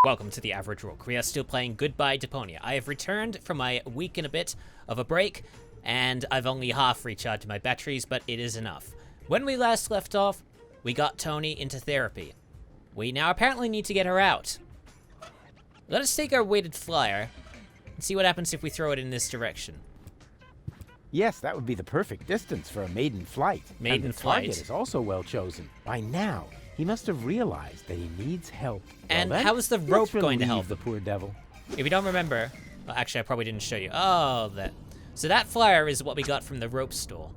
Welcome to the Average Rook. We are still playing Goodbye Deponia. I have returned from my week and a bit of a break, and I've only half recharged my batteries, but it is enough. When we last left off, we got Tony into therapy. We now apparently need to get her out. Let us take our weighted flyer and see what happens if we throw it in this direction. Yes, that would be the perfect distance for a maiden flight. Maiden and the flight. target is also well chosen. By now, he must have realized that he needs help. And well, then, how is the rope let's going to help? relieve the poor devil? If you don't remember, well, actually I probably didn't show you. Oh, that. So that flyer is what we got from the rope store.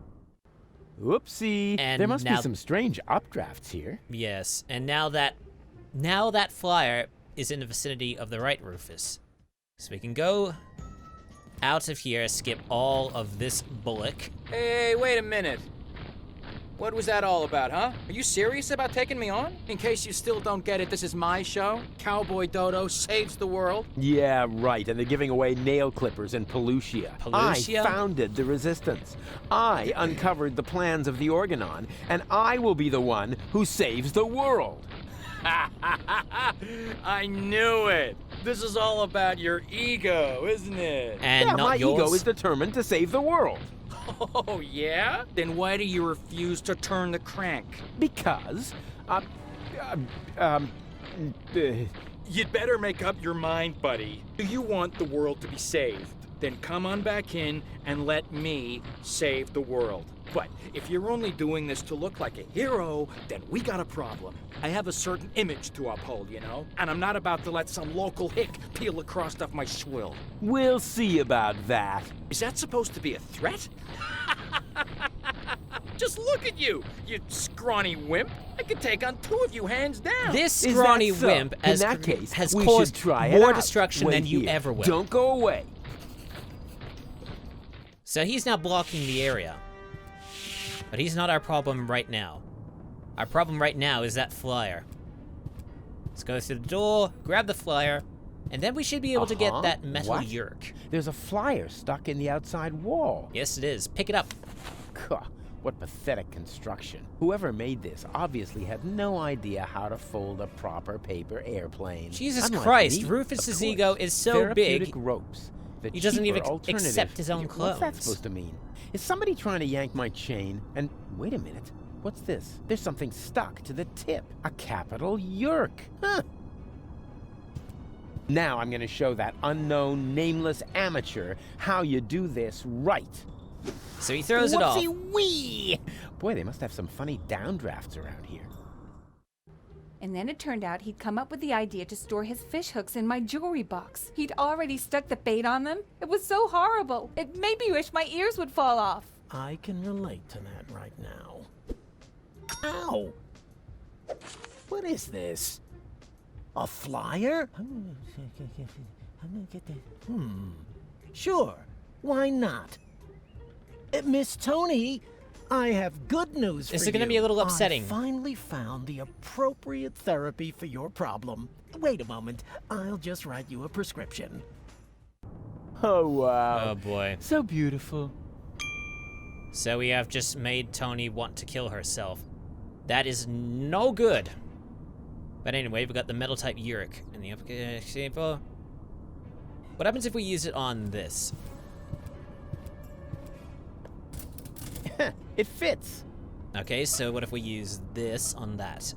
Whoopsie. And there must now- be some strange updrafts here. Yes, and now that flyer is in the vicinity of the right Rufus. So we can go out of here, skip all of this bullock. Hey, wait a minute. What was that all about, huh? Are you serious about taking me on? In case you still don't get it, this is my show. Cowboy Dodo saves the world. Yeah, right, and they're giving away nail clippers and Pelusia. Pelusia? I founded the resistance. I uncovered the plans of the Organon, and I will be the one who saves the world. I knew it. This is all about your ego, isn't it? And yeah, not my yours. ego is determined to save the world. Oh, yeah? Then why do you refuse to turn the crank? Because, You'd better make up your mind, buddy. Do you want the world to be saved? Then come on back in and let me save the world. But if you're only doing this to look like a hero, then we got a problem. I have a certain image to uphold, you know? And I'm not about to let some local hick peel the crust off my swill. we'll see about that. Is that supposed to be a threat? Just look at you, you scrawny wimp. I could take on two of you hands down. This Is scrawny that so? wimp In that case, has we caused should try it more out. destruction Wait than you here. ever will. Don't go away. So he's now blocking the area. But he's not our problem right now. Our problem right now is that flyer. Let's go through the door, grab the flyer, and then we should be able to get that metal What? yerk. There's a flyer stuck in the outside wall. Yes, it is. Pick it up. Gah, what pathetic construction. Whoever made this obviously had no idea how to fold a proper paper airplane. Jesus Unlike Christ, me, Rufus's of course. ego is so Therapeutic big. ropes. The He doesn't even cheaper alternative. accept his own What's that clothes. supposed to mean? Is somebody trying to yank my chain? And wait a minute. What's this? There's something stuck to the tip. A capital yerk. Huh. Now I'm going to show that unknown, nameless amateur how you do this right. So he throws it off. Whoopsie-wee! Boy, they must have some funny downdrafts around here. And then it turned out he'd come up with the idea to store his fish hooks in my jewelry box. He'd already stuck the bait on them. It was so horrible. It made me wish my ears would fall off. I can relate to that right now. Ow! What is this? A flyer? Sure. Why not? Miss Tony, I have good news for you. Is it gonna be a little upsetting? I finally found the appropriate therapy for your problem. Wait a moment. I'll just write you a prescription. Oh, wow. Oh boy. So beautiful. So we have just made Tony want to kill herself. That is no good. But anyway, we've got the metal type yerk in the application. What happens if we use it on this? It fits. Okay, so what if we use this on that?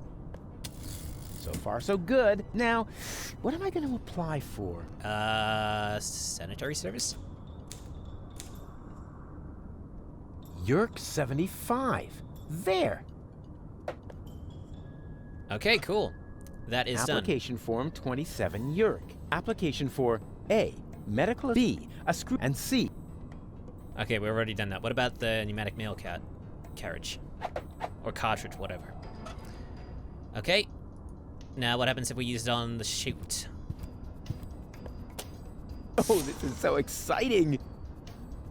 So far, so good. Now, what am I going to apply for? Sanitary service? Yerk 75. There. Okay, cool. That is done. Application form 27 Yerk. Application for A, medical, B, a screw, and C. Okay, we've already done that. What about the pneumatic mail carriage? Or cartridge, whatever. Okay. Now what happens if we use it on the chute? Oh, this is so exciting.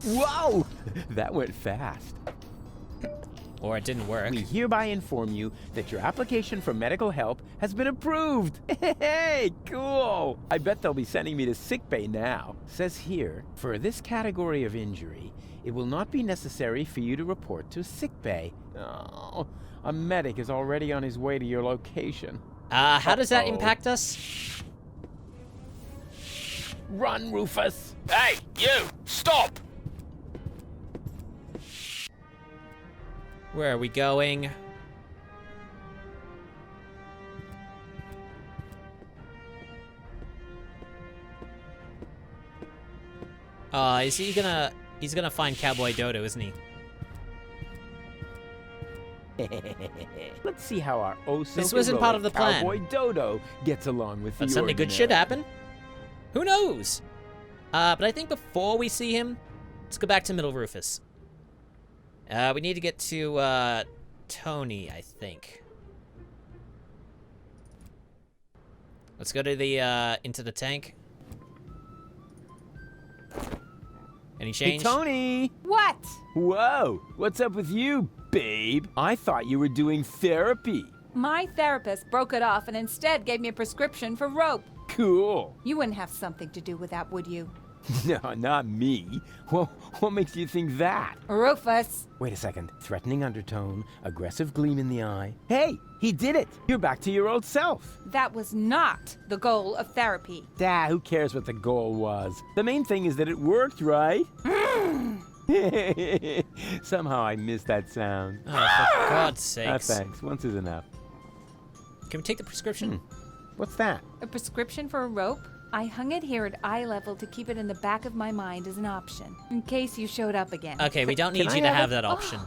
Wow, that went fast. Or it didn't work. We hereby inform you that your application for medical help has been approved. Hey, cool. I bet they'll be sending me to sickbay now. Says here, for this category of injury, it will not be necessary for you to report to sickbay. Oh, a medic is already on his way to your location. How does that Uh-oh. impact us? Run, Rufus! Hey, you! Stop! Where are we going? Is he gonna... He's gonna find Cowboy Dodo, isn't he? Let's see how our This wasn't part of the plan. Cowboy Dodo gets along with But the suddenly good shit happen. Who knows? But I think before we see him, let's go back to Middle Rufus. We need to get to, Tony, I think. Let's go to the, into the tank. Any change? Hey, Tony! What? Whoa! What's up with you, babe? I thought you were doing therapy. My therapist broke it off and instead gave me a prescription for rope. Cool. You wouldn't have something to do with that, would you? No, not me. Well, what makes you think that? Rufus. Wait a second. Threatening undertone, aggressive gleam in the eye. Hey, he did it! You're back to your old self. That was not the goal of therapy. Who cares what the goal was? The main thing is that it worked, right? Somehow I missed that sound. Oh, for God's sakes. Thanks. Once is enough. Can we take the prescription? What's that? A prescription for a rope? I hung it here at eye level to keep it in the back of my mind as an option, in case you showed up again. Okay, we don't need Can you I to have have that option.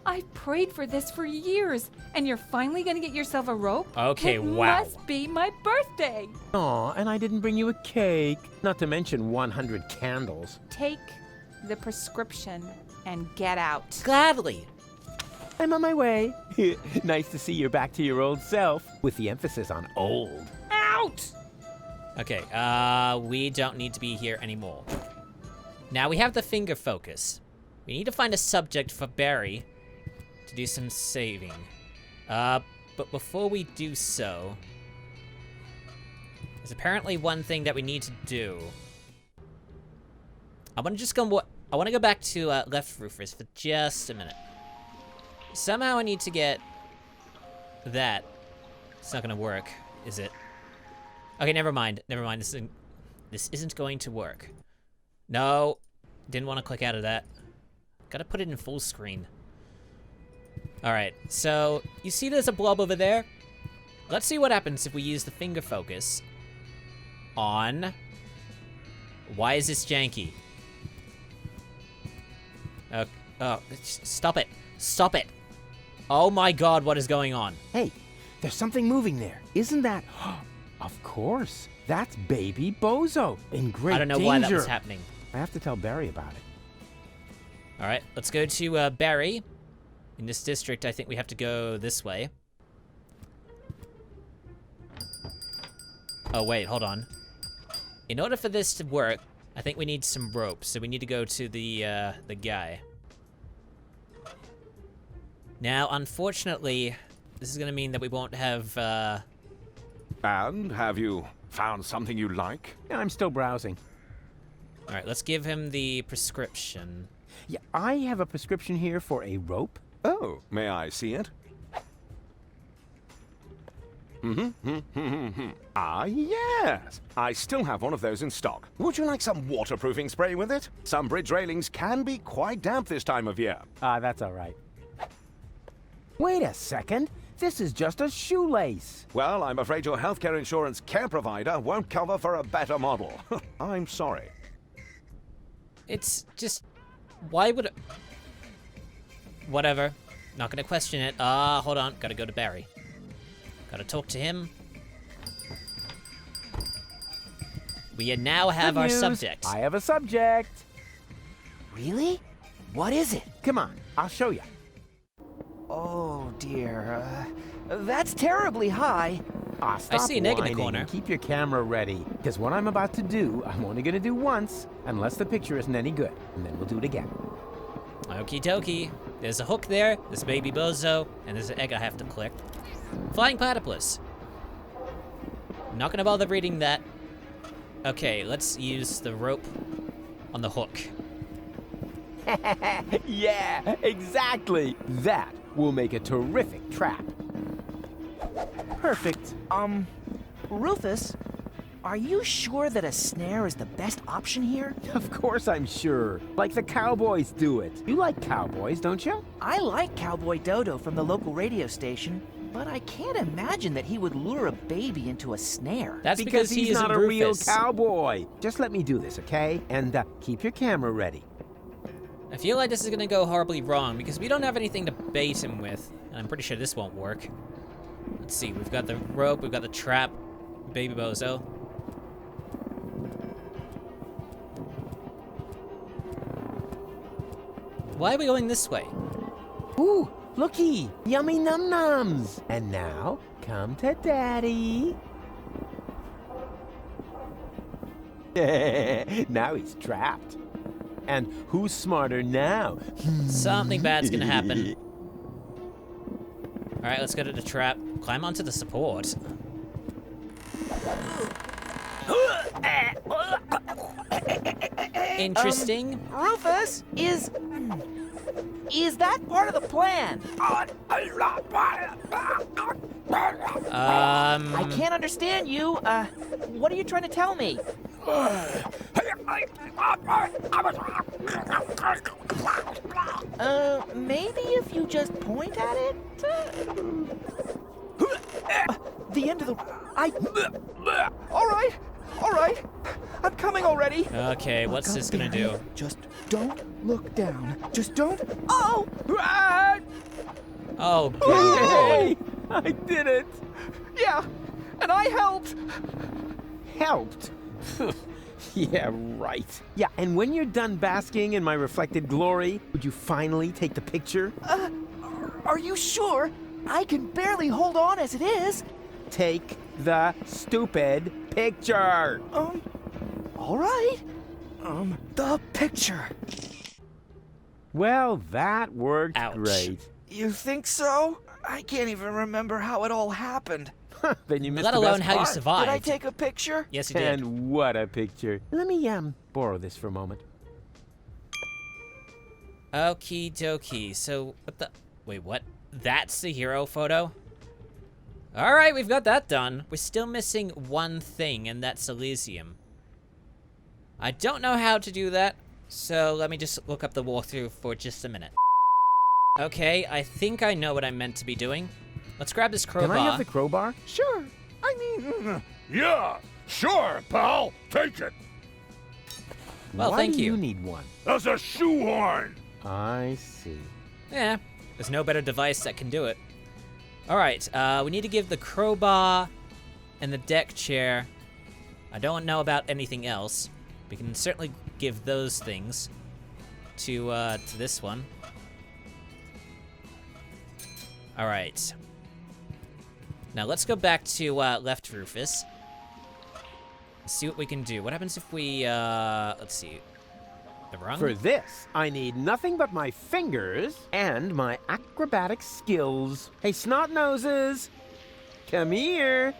I've prayed for this for years, and you're finally gonna get yourself a rope? Okay, it wow. must be my birthday. Aw, and I didn't bring you a cake. Not to mention 100 candles. Take the prescription and get out. Gladly. I'm on my way. Nice to see you're back to your old self, with the emphasis on old. Out! Okay, we don't need to be here anymore. Now we have the finger focus. We need to find a subject for Barry to do some saving. But before we do so, there's apparently one thing that we need to do. I want to go back to Left Rufus for just a minute. Somehow I need to get that. It's not gonna work, is it? Okay, never mind. Never mind. This isn't going to work. No, didn't want to click out of that. Gotta put it in full screen. All right. So you see, there's a blob over there. Let's see what happens if we use the finger focus on. Why is this janky? Oh, stop it! Stop it! Oh my God, what is going on? Hey, there's something moving there. Isn't that... Of course. That's Baby Bozo in great danger. I don't know why that was happening. I have to tell Barry about it. All right, let's go to Barry. In this district, I think we have to go this way. Oh, wait, hold on. In order for this to work, I think we need some rope, so we need to go to the guy. Now, unfortunately, this is gonna mean that we won't have, And have you found something you like? Yeah, I'm still browsing. All right, let's give him the prescription. Yeah, I have a prescription here for a rope. Oh, may I see it? Ah, yes. I still have one of those in stock. Would you like some waterproofing spray with it? Some bridge railings can be quite damp this time of year. That's all right. Wait a second. This is just a shoelace. Well, I'm afraid your healthcare insurance care provider won't cover for a better model. I'm sorry. It's just... Why would it... Whatever. Not gonna question it. Hold on. Gotta go to Barry. Gotta talk to him. We now have Good our news. subject. I have a subject. Really? What is it? Come on, I'll show you. Oh dear, that's terribly high. Stop see an egg in the whining corner. and keep your camera ready, because what I'm about to do, I'm only gonna do once, unless the picture isn't any good, and then we'll do it again. Okie dokie. There's a hook there, there's Baby Bozo, and there's an egg I have to click. Flying platypus. Not gonna bother reading that. Okay, let's use the rope on the hook. Yeah, exactly. That will make a terrific trap. Perfect. Rufus, Are you sure that a snare is the best option here? Of course I'm sure. Like the cowboys do it. You like cowboys, don't you? I like Cowboy Dodo from the local radio station, but I can't imagine that he would lure a baby into a snare. That's because he he's isn't not a real Rufus. cowboy. Just let me do this, okay? And keep your camera ready. I feel like this is gonna go horribly wrong because we don't have anything to bait him with, and I'm pretty sure this won't work. Let's see, we've got the rope, we've got the trap, Baby Bozo. Why are we going this way? Ooh, looky, yummy num-nums. And now, come to Daddy. Now he's trapped. And who's smarter now? Something bad's gonna happen. Alright, let's go to the trap. Climb onto the support. Interesting. Rufus, is that part of the plan? I can't understand you. What are you trying to tell me? Maybe if you just point at it? The end of the... All right. I'm coming already. Okay, what's this gonna do? Just don't look down. Just don't... Oh! Oh, God. Hey, I did it. Yeah, and I helped. Helped? Yeah, right. Yeah, and when you're done basking in my reflected glory, would you finally take the picture? Are you sure? I can barely hold on as it is. Take the stupid picture. All right. The picture. Well, that worked Ouch. great. You think so? I can't even remember how it all happened. Then you missed Let the alone best how you part. survived. Did I take a picture? Yes, you did. And what a picture. Let me borrow this for a moment. Okie dokie. So, what the... Wait, what? That's the hero photo? Alright, we've got that done. We're still missing one thing, and that's Elysium. I don't know how to do that, so let me just look up the walkthrough for just a minute. Okay, I think I know what I'm meant to be doing. Let's grab this crowbar. Can I have the crowbar? Sure. I mean, Yeah, sure, pal. Take it. Well, Why thank do you. you need one? As a shoehorn. I see. Yeah, there's no better device that can do it. Alright, we need to give the crowbar and the deck chair. I don't know about anything else. We can certainly give those things to this one. Alright. Now let's go back to left Rufus. See what we can do. What happens if we, let's see. The rung? For this, I need nothing but my fingers and my acrobatic skills. Hey, snot noses, come here.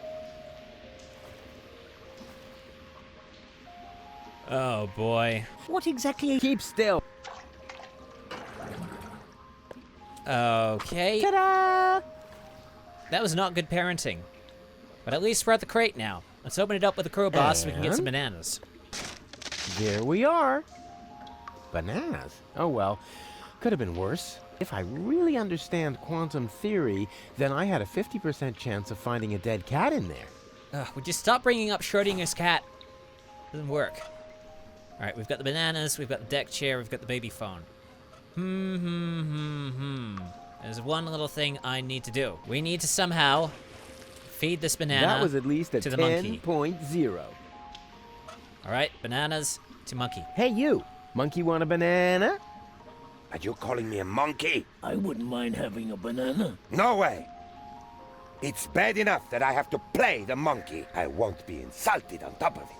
Oh boy. What exactly? Keep still. Okay. Ta-da! That was not good parenting. But at least we're at the crate now. Let's open it up with a crowbar so we can get some And? bananas. There we are. Bananas. Oh well, could have been worse. If I really understand quantum theory, then I had a 50% chance of finding a dead cat in there. Ugh, would you stop bringing up Schrodinger's cat? Doesn't work. Alright, we've got the bananas, we've got the deck chair, we've got the baby phone. There's one little thing I need to do. We need to somehow feed this banana That was at least a to the monkey. 10.0. Alright, bananas to monkey. Hey you, monkey want a banana? Are you calling me a monkey? I wouldn't mind having a banana. No way. It's bad enough that I have to play the monkey. I won't be insulted on top of it.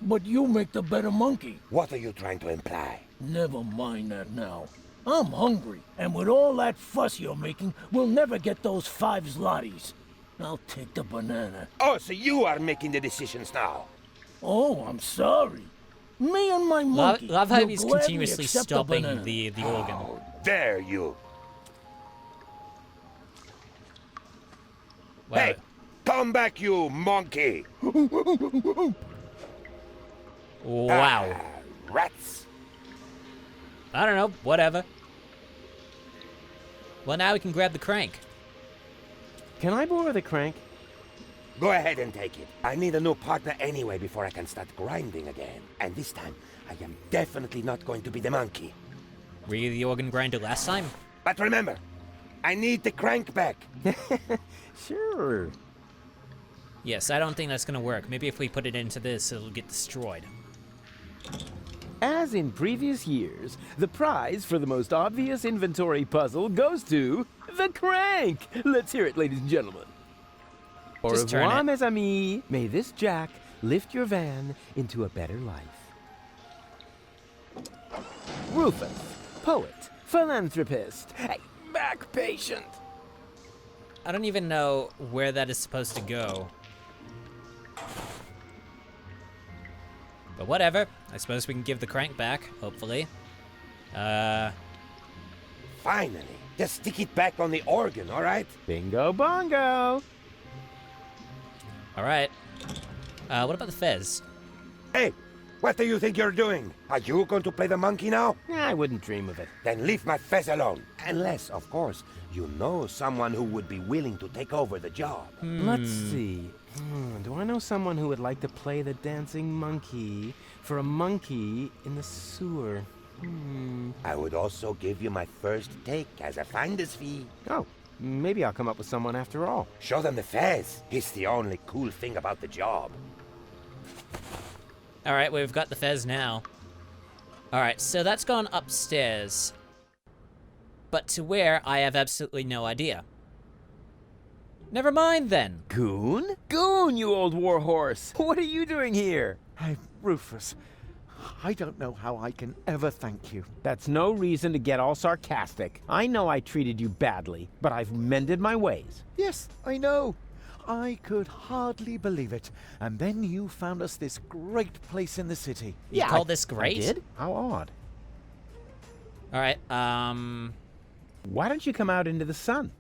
But you make the better monkey. What are you trying to imply? Never mind that now. I'm hungry, and with all that fuss you're making, we'll never get those 5 zlotys. I'll take the banana. Oh, so you are making the decisions now. Oh, I'm sorry. Me and my monkey. Love how will he's gladly continuously accept the stopping banana. the organ. Oh, dare you. Wow. Hey, Come back, you monkey! Wow. Rats! I don't know, whatever. Well, now we can grab the crank. Can I borrow the crank? Go ahead and take it. I need a new partner anyway before I can start grinding again. And this time, I am definitely not going to be the monkey. Were you the organ grinder last time? But remember, I need the crank back. Sure. Yes, I don't think that's gonna work. Maybe if we put it into this, it'll get destroyed. As in previous years, the prize for the most obvious inventory puzzle goes to the crank. Let's hear it, ladies and gentlemen. Au Just turn revoir, it. mes amis. May this jack lift your van into a better life. Rufus, poet, philanthropist, back patient. I don't even know where that is supposed to go. But whatever. I suppose we can give the crank back, hopefully. Finally. Just stick it back on the organ, all right? Bingo bongo. Alright. What about the fez? Hey, what do you think you're doing? Are you going to play the monkey now? I wouldn't dream of it. Then leave my fez alone. Unless, of course, you know someone who would be willing to take over the job. Let's see. Do I know someone who would like to play the dancing monkey for a monkey in the sewer? I would also give you my first take as a finder's fee. Oh, maybe I'll come up with someone after all. Show them the fez. It's the only cool thing about the job. Alright, we've got the fez now. Alright, so that's gone upstairs. But to where, I have absolutely no idea. Never mind then. Goon? Goon, you old warhorse! What are you doing here? Hey, Rufus, I don't know how I can ever thank you. That's no reason to get all sarcastic. I know I treated you badly, but I've mended my ways. Yes, I know. I could hardly believe it. And then you found us this great place in the city. You call this great? I did? How odd. Alright, Why don't you come out into the sun?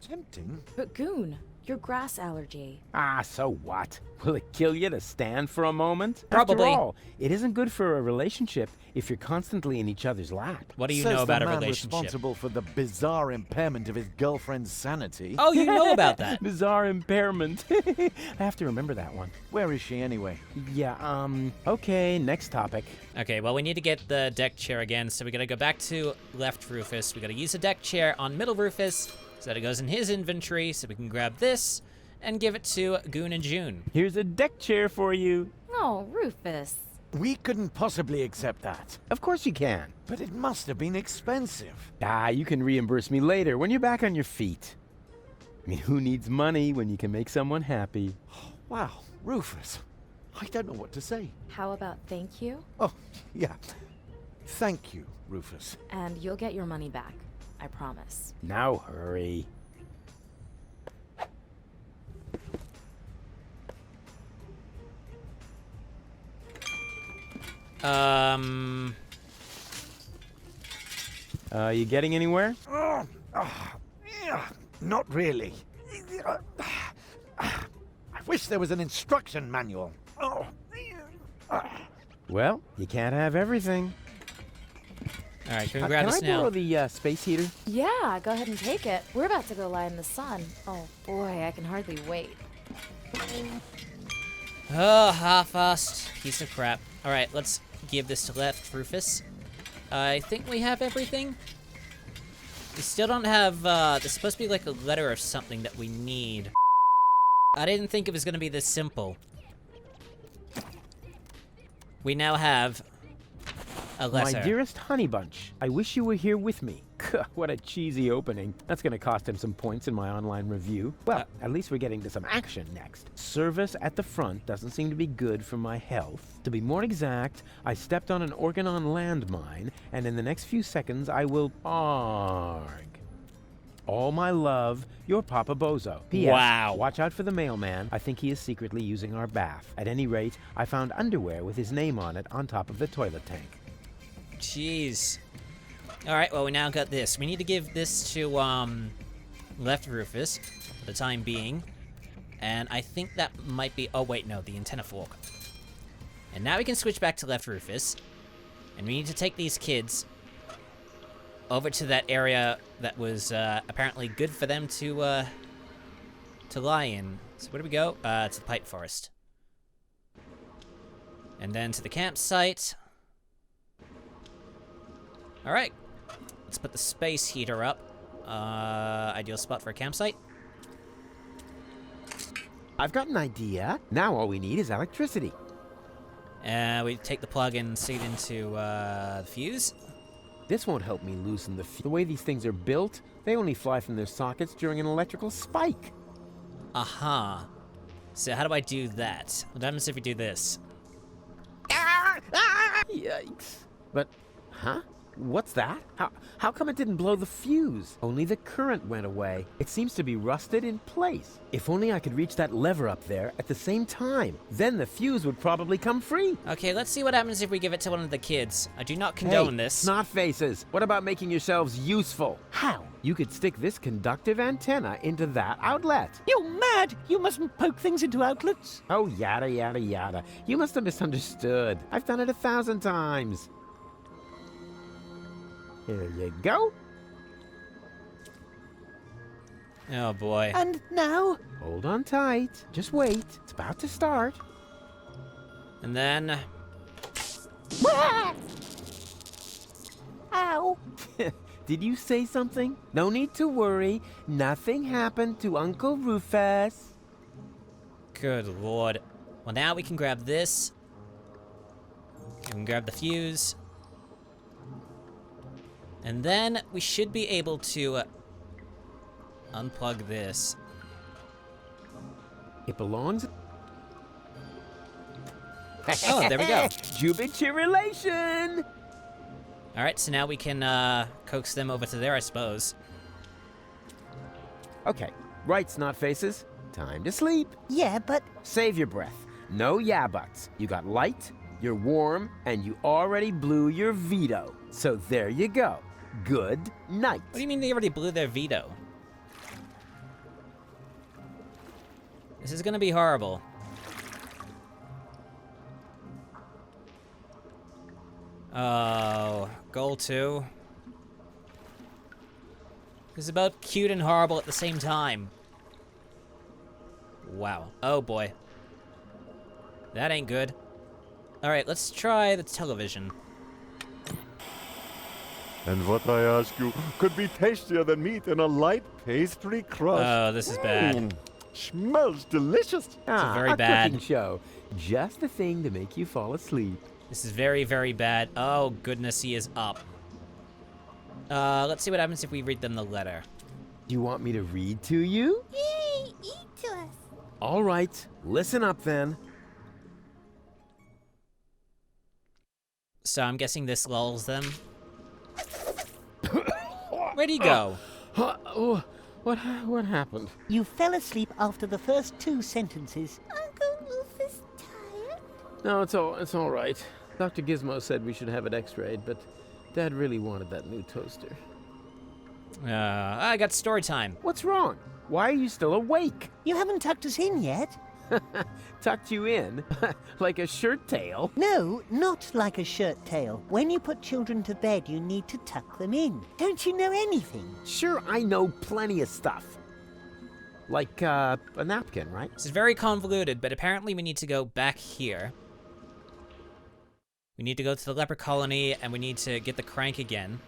Tempting. But Goon, your grass allergy. Ah, so what? Will it kill you to stand for a moment? Probably. After all, it isn't good for a relationship if you're constantly in each other's lap. what do you Says know about the a man relationship? responsible for the bizarre impairment of his girlfriend's sanity. Oh, you know about that. Bizarre impairment. I have to remember that one. Where is she anyway? Yeah, okay, next topic. Okay, well, we need to get the deck chair again, so we gotta go back to left Rufus. We gotta use the deck chair on middle Rufus so that it goes in his inventory, so we can grab this and give it to Goon and June. Here's a deck chair for you. Oh, Rufus. We couldn't possibly accept that. Of course you can. But it must have been expensive. Ah, you can reimburse me later when you're back on your feet. I mean, who needs money when you can make someone happy? Wow, Rufus. I don't know what to say. How about thank you? Oh, yeah. Thank you, Rufus. And you'll get your money back. I promise. Now hurry. You getting anywhere? Not really. I wish there was an instruction manual. Well, you can't have everything. All right, can we grab Can this I now? borrow the space heater? Yeah, go ahead and take it. We're about to go lie in the sun. Oh boy, I can hardly wait. Oh, half-assed piece of crap. All right, let's give this to left Rufus. I think we have everything. We still don't have, there's supposed to be like a letter or something that we need. I didn't think it was gonna be this simple. We now have a letter. My dearest honey bunch, I wish you were here with me. What a cheesy opening. That's gonna cost him some points in my online review. Well, at least we're getting to some action next. Service at the front doesn't seem to be good for my health. To be more exact, I stepped on an Organon landmine, and in the next few seconds I will arg. All my love, your Papa Bozo. P.S. Wow. Watch out for the mailman. I think he is secretly using our bath. At any rate, I found underwear with his name on it on top of the toilet tank. Jeez. All right, well, we now got this. We need to give this to, left Rufus for the time being. And I think that might be... Oh, wait, no, the antenna fork. And now we can switch back to left Rufus. And we need to take these kids over to that area that was apparently good for them to lie in. So where do we go? To the pipe forest. And then to the campsite. Alright. Let's put the space heater up. Ideal spot for a campsite. I've got an idea. Now all we need is electricity. We take the plug and seat into the fuse. This won't help me loosen the way these things are built, they only fly from their sockets during an electrical spike. Aha. So how do I do that? What happens if we do this? Yikes. But, huh? What's that? How come it didn't blow the fuse? Only the current went away. It seems to be rusted in place. If only I could reach that lever up there at the same time. Then the fuse would probably come free. Okay, let's see what happens if we give it to one of the kids. I do not condone this. Snot faces. What about making yourselves useful? How? You could stick this conductive antenna into that outlet. You're mad! You mustn't poke things into outlets. Oh, yada, yada, yada. You must have misunderstood. I've done it 1,000 times. Here you go. Oh boy. And now? Hold on tight. Just wait. It's about to start. And then... Ow! Did you say something? No need to worry. Nothing happened to Uncle Rufus. Good lord. Well, now we can grab this. We can grab the fuse. And then we should be able to unplug this. It belongs... Oh, there we go. Jubilation! Alright, so now we can coax them over to there, I suppose. Okay, right, snot faces. Time to sleep. Yeah, but... Save your breath. No yeah buts. You got light, you're warm, and you already blew your veto. So there you go. Good night. What do you mean they already blew their veto? This is gonna be horrible. Oh, goal 2. This is about cute and horrible at the same time. Wow. Oh boy. That ain't good. Alright, let's try the television. And what I ask you could be tastier than meat in a light pastry crust. Oh, this is bad. Smells delicious. Very bad. Cooking show. Just the thing to make you fall asleep. This is very, very bad. Oh, goodness, he is up. Let's see what happens if we read them the letter. Do you want me to read to you? Yay! Eat to us. All right, listen up then. So I'm guessing this lulls them. Where'd he go? What happened? You fell asleep after the first 2 sentences. Uncle Rufus tired? No, it's all right. Dr. Gizmo said we should have it x-rayed, but Dad really wanted that new toaster. I got story time. What's wrong? Why are you still awake? You haven't tucked us in yet. Tucked you in? Like a shirt tail? No, not like a shirt tail. When you put children to bed, you need to tuck them in. Don't you know anything? Sure, I know plenty of stuff. Like, a napkin, right? This is very convoluted, but apparently we need to go back here. We need to go to the leper colony, and we need to get the crank again.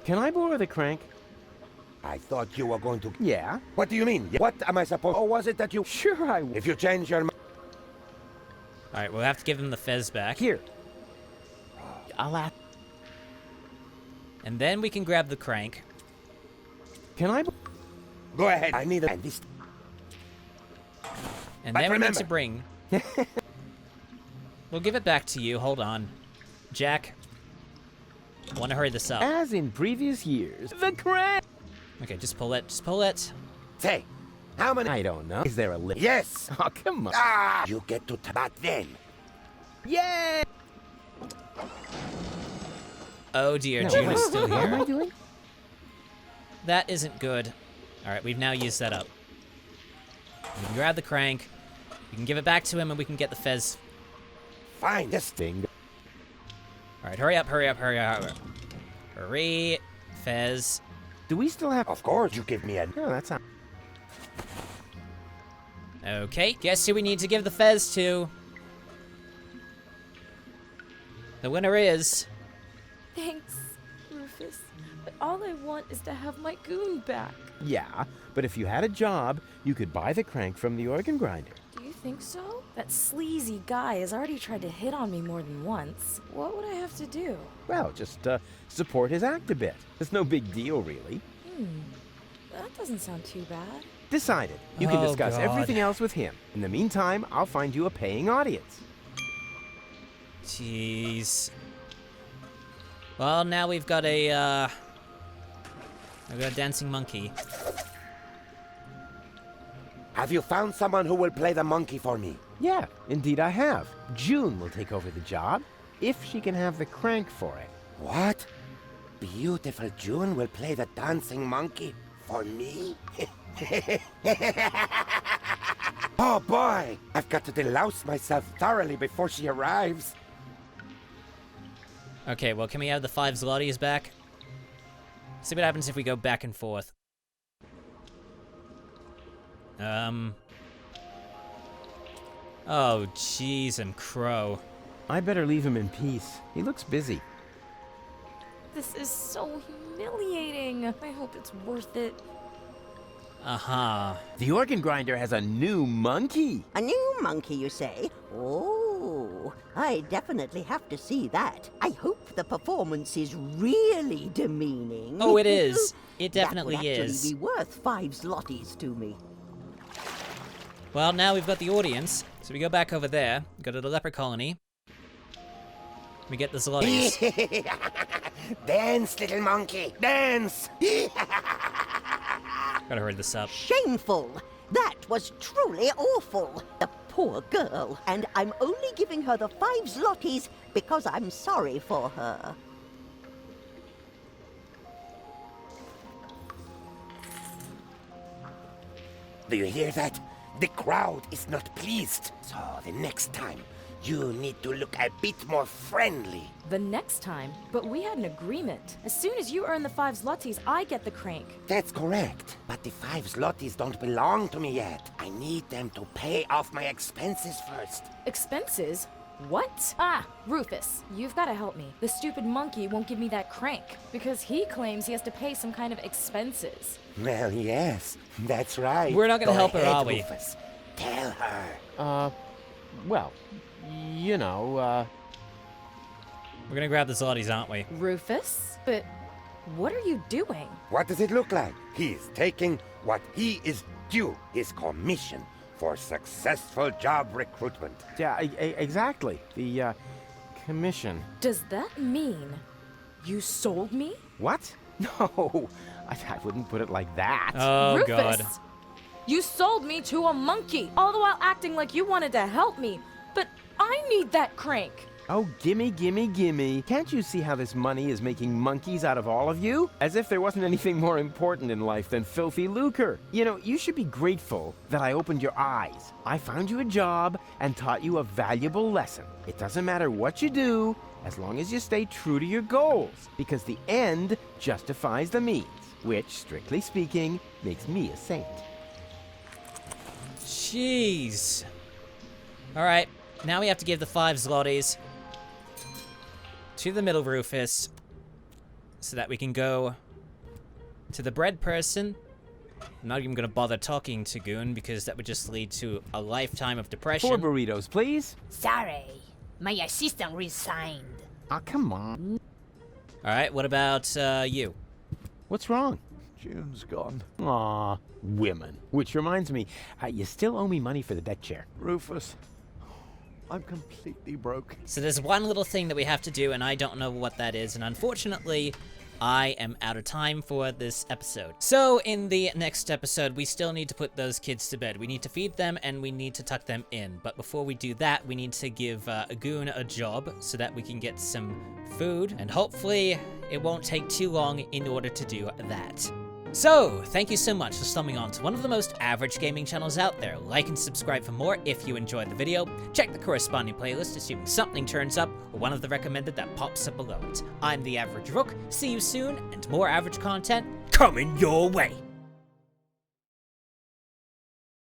Can I borrow the crank? I thought you were going to... Yeah. What do you mean? What am I supposed... Or was it that you... Sure I will. If you change your mind... Alright, we'll have to give him the fez back. Here. I'll ask... And then we can grab the crank. Can I... Go ahead. I need a... And this... And But then we need remember- to bring... We'll give it back to you. Hold on. Jack. I want to hurry this up. As in previous years, the crank! Okay, just pull it. Just pull it. Say, how many... I don't know. Is there a limit? Yes! Oh, come on. Ah! You get to tabat then. Yay! Oh dear, No, June wait. is still What am I here. doing? That isn't good. Alright, we've now used that up. We can grab the crank. We can give it back to him, and we can get the fez. Fine, this thing. All right, hurry up, hurry up, hurry up. Hurry, fez. Do we still have... Of course, you give me a... Oh, that's not... Okay, guess who we need to give the fez to? The winner is... Thanks, Rufus. But all I want is to have my goon back. Yeah, but if you had a job, you could buy the crank from the organ grinder. Do you think so? That sleazy guy has already tried to hit on me more than once. What would I have to do? Well, just support his act a bit. It's no big deal, really. That doesn't sound too bad. Decided. You can Oh, discuss God. everything else with him. In the meantime, I'll find you a paying audience. Jeez. Well, now we've got a dancing monkey. Have you found someone who will play the monkey for me? Yeah, indeed I have. June will take over the job, if she can have the crank for it. What? Beautiful June will play the dancing monkey for me? Oh boy! I've got to delouse myself thoroughly before she arrives. Okay, well, can we have the 5 zlotys back? See what happens if we go back and forth. Oh, jeez and crow. I better leave him in peace. He looks busy. This is so humiliating. I hope it's worth it. Uh-huh. The organ grinder has a new monkey. A new monkey, you say? Oh, I definitely have to see that. I hope the performance is really demeaning. Oh, it is. It definitely that would actually is. be worth 5 zlotys to me. Well, now we've got the audience, so we go back over there, go to the leper colony. We get the zlotys. Dance, little monkey, dance! Gotta hurry this up. Shameful! That was truly awful. The poor girl. And I'm only giving her the 5 zlotys because I'm sorry for her. Do you hear that? The crowd is not pleased. So the next time, you need to look a bit more friendly. The next time? But we had an agreement. As soon as you earn the 5 zlotys, I get the crank. That's correct. But the 5 zlotys don't belong to me yet. I need them to pay off my expenses first. Expenses? What? Ah, Rufus, you've got to help me. The stupid monkey won't give me that crank because he claims he has to pay some kind of expenses. Well, yes, that's right. We're not gonna Go help her, ahead, are we? Rufus. Tell her. Well, you know, We're gonna grab the zlotys, aren't we? Rufus? But what are you doing? What does it look like? He's taking what he is due, his commission for successful job recruitment. yeah, exactly. The, commission. Does that mean you sold me? What? No, I wouldn't put it like that. Oh, Rufus! God. You sold me to a monkey, all the while acting like you wanted to help me. But I need that crank. Oh, gimme, gimme, gimme. Can't you see how this money is making monkeys out of all of you? As if there wasn't anything more important in life than filthy lucre. You know, you should be grateful that I opened your eyes. I found you a job and taught you a valuable lesson. It doesn't matter what you do, as long as you stay true to your goals, because the end justifies the means, which, strictly speaking, makes me a saint. Jeez. Alright, now we have to give the 5 zlotys to the middle Rufus so that we can go to the bread person. I'm not even gonna bother talking to Goon because that would just lead to a lifetime of depression. 4 burritos, please. Sorry, my assistant resigned. Oh, come on. Alright, what about you? What's wrong? June's gone. Aw, women. Which reminds me, you still owe me money for the deck chair. Rufus, I'm completely broke. So there's one little thing that we have to do, and I don't know what that is, and unfortunately, I am out of time for this episode. So in the next episode, we still need to put those kids to bed. We need to feed them, and we need to tuck them in. But before we do that, we need to give Goon a job so that we can get some food, and hopefully it won't take too long in order to do that. So, thank you so much for stumbling on to one of the most average gaming channels out there. Like and subscribe for more if you enjoyed the video. Check the corresponding playlist assuming something turns up, or one of the recommended that pops up below it. I'm the Average Rook, see you soon, and more average content coming your way!